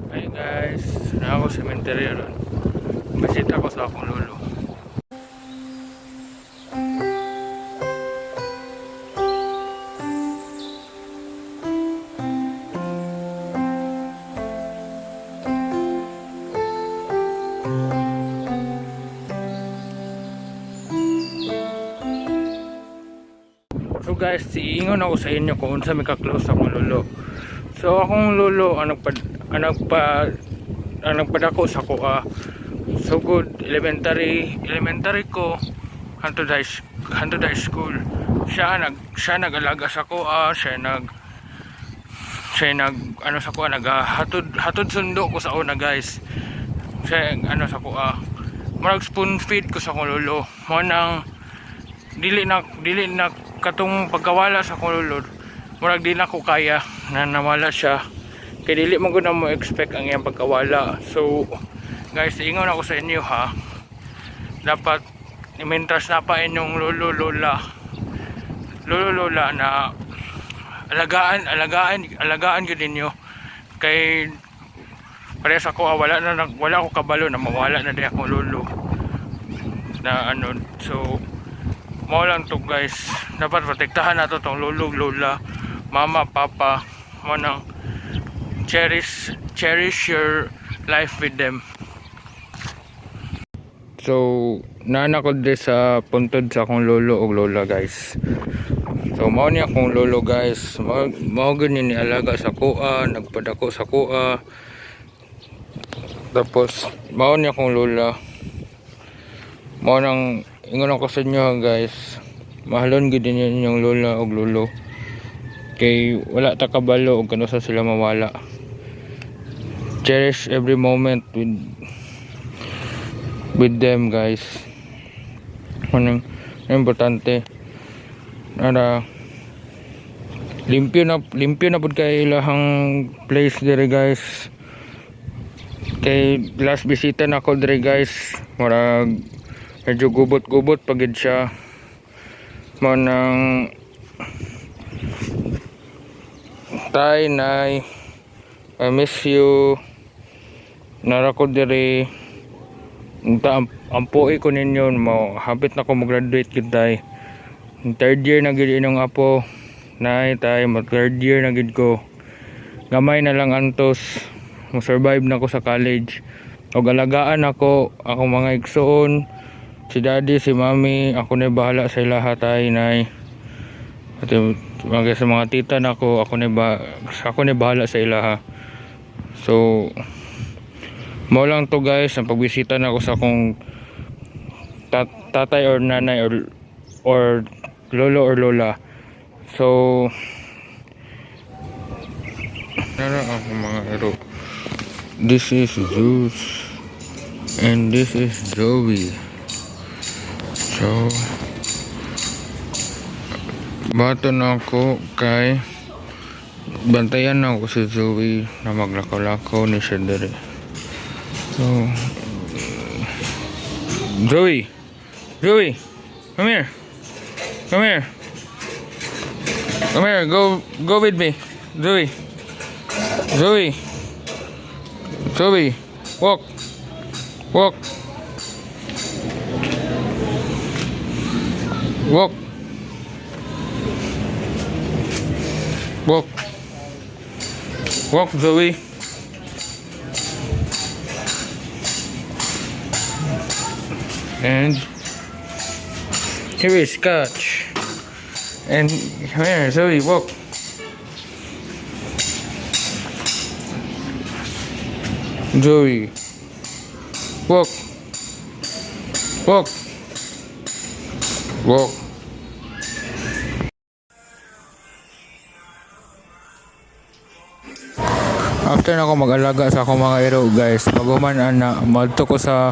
Hi guys, na ako sa cemetery ron. Bisita ko sa akong lolo. So guys, iingon ako sa inyo kung unsa mi ka-close akong lolo. So akong lolo ang nagpadako sa kuha. So good elementary ko hangtod high school. Siya nag-alaga sa kuha, siya nag ano sa kuha, hatod sundo ko sa una guys. Siya ano sa kuha. Marag spoon feed ko sa akong lolo. Mo nang dili na katong pagkawala sa akong lolo. Murag di na ko kaya na nawala siya, kay dili man ko na mo expect ang iyang pagkawala. So guys, ingon ako sa inyo ha, dapat mentras na pa inyong lolo lola na alagaan gyud ninyo, kay pares ako wala ko kabalo na mawala na di akong lolo na ano. So mo lang to guys, dapat protektahan nato tong lolo lola, mama, papa, mo nang cherish your life with them. So nana ko din sa puntod sa akong lolo o lola guys. So mao ni akong lolo guys, mao gani ni alaga sa kuha, nagpadako sa kuha. Tapos mao ni akong lola, mao nang ingon ako sa inyo guys, mahalon gid ninyo inyong lola o lolo, kay wala ta kabalo og kano sa sila mawala. Cherish every moment with them guys. Anong importante na limpyo na pud kay ilahang place dire guys. Kay last bisita na ako dire guys, marag medyo gubot pagid siya. Mo nang tay nay, I miss you. Nara ko diri ampuy ko ninyo, mo hapit na ko mag-graduate gid tay. Third year na gid inyong apo nay tay, mag third year na gid ko. Gamay na lang antos mo survive na ko sa college, og alagaan ako akong mga igsoon, si daddy, si mami, ako na bahala sa ilaha tay nay. At sa mga tita na ako na bahala sa ilaha. So mo lang to guys, ang pagbisita na ako sa akong tatay or nanay or lolo or lola. So nara ako mga hero. This is Zeus and this is Joey. So bato na ako kay bantayan na ako si Zoe na maglakaw-lakaw ni siya dere. So Zoe, come here, go with me. Zoe, walk, walk, Zoe. And here is Scotch. And here, Zoe, walk. Zoe, walk. After na ako mag-alaga sa akong mga ero guys, paguman na madto ko sa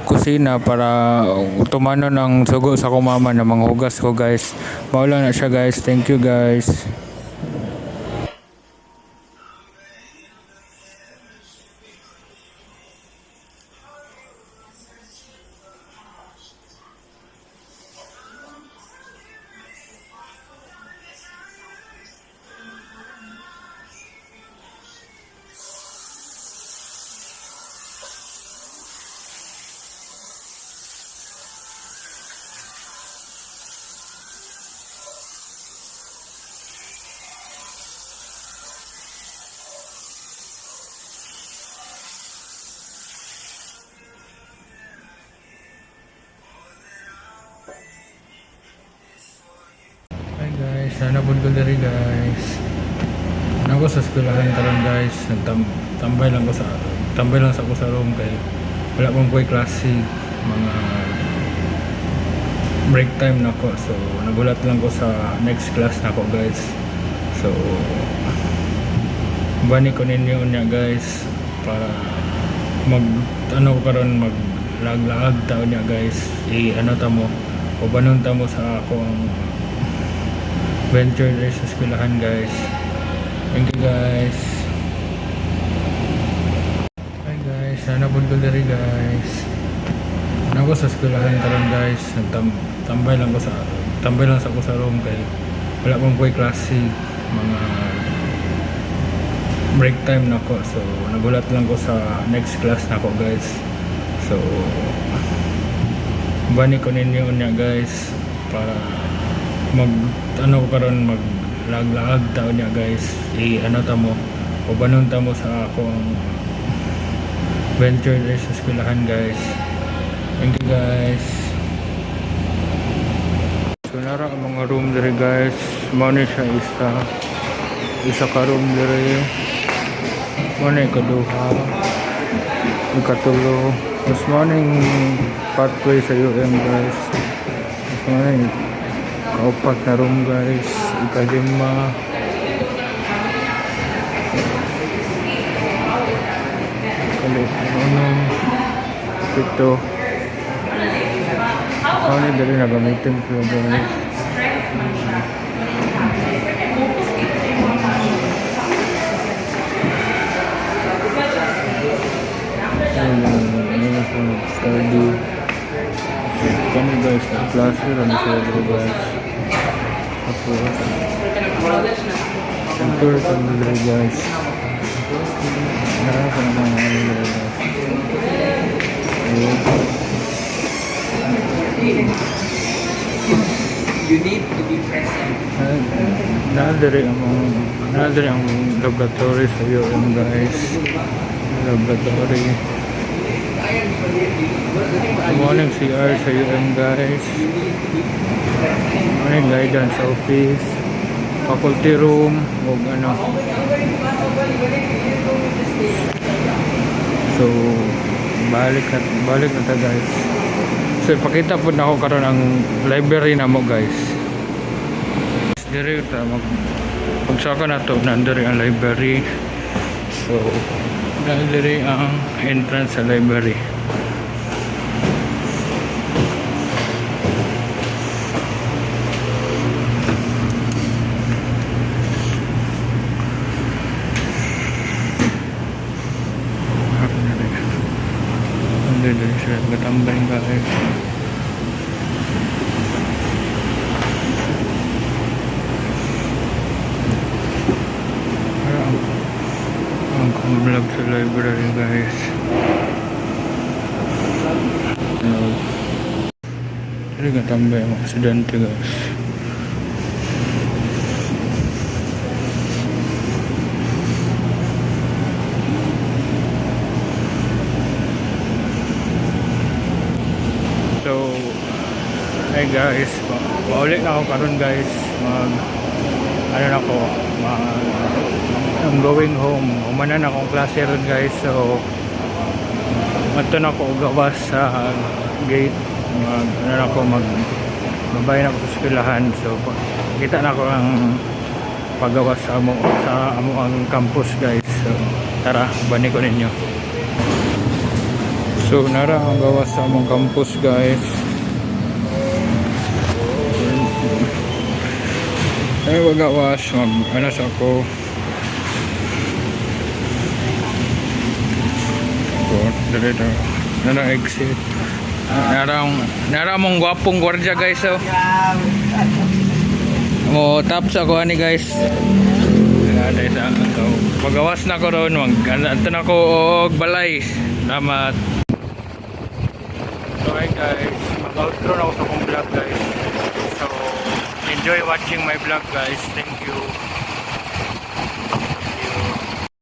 kusina para tumanon ang sugo sa akong mama na manghugas ko guys. Maulan na siya guys. Thank you guys. napod ko diri guys. Ako sa eskwelahan karon guys, tambay lang sa ako sa room kay wala pang ko'y klase, mga break time na ko. So nagulat lang ko sa next class na ko guys. So bani ko ninyo niya guys para mag karon mag lag tao niya guys. Tamo o banon tamo sa ako ang venture sa eskwelahan guys. Thank you guys. Hi guys, napod ko diri guys. Ako sa eskwelahan karon guys, tambay lang sa ako sa room kay wala pang ko'y klase, mga break time na ko. So nagulat lang ko sa next class na ko guys. So bani ko ninyo niya guys para mag karon mag lag tao niya guys. Tamo o banon tamo sa ako ang venture sa eskwelahan guys. Thank you guys. So nara ang mga room diri guys. Mao ni siya isa ka room diri. Mao ni ikaduha, ikatulo. Mas mao ning pathway sa UM guys. Mas mao ni kaupat na room guys. Ikalima, ikalima, pito. Ano dali na gamitin ko guys. Study kami guys sa klase rin sa guys. Tapos tour kami guys. Narapan naman kami guys. You need to be present. Nadari ang laboratory sa UM guys. Laboratory. Morning CR sa UM guys. Morning guidance office. Faculty room. O ano. So balik na ta guys. So ipakita po na ako karon ang library na mo guys. Diri ta pagsaka na to nandiri ang library. So nandiri ang entrance sa library. Nandiri siya gatambay guys. Ang vlog sa library guys. Ini gak tambah yang aksidente guys. So hey guys, paulit na ako karon guys. I'm going home. Umanan akong klase ron guys. So mato na ako gawas sa gate. Mabayan ako sa eskwelahan. So kita na ako ang pagawas sa amo ang campus guys. So tara, bani ko ninyo. So nara ang gawas sa among campus guys. Ay wagawas mag sa ako. Dito na exit. Nara mong gwapong gwardiya guys. So mo tap sa ko ani guys. So pagawas na ko ron, mag-anto na ko og balay. Salamat. So hi guys, mag-outro na ako sa akong vlog guys. So enjoy watching my vlog guys. Thank you.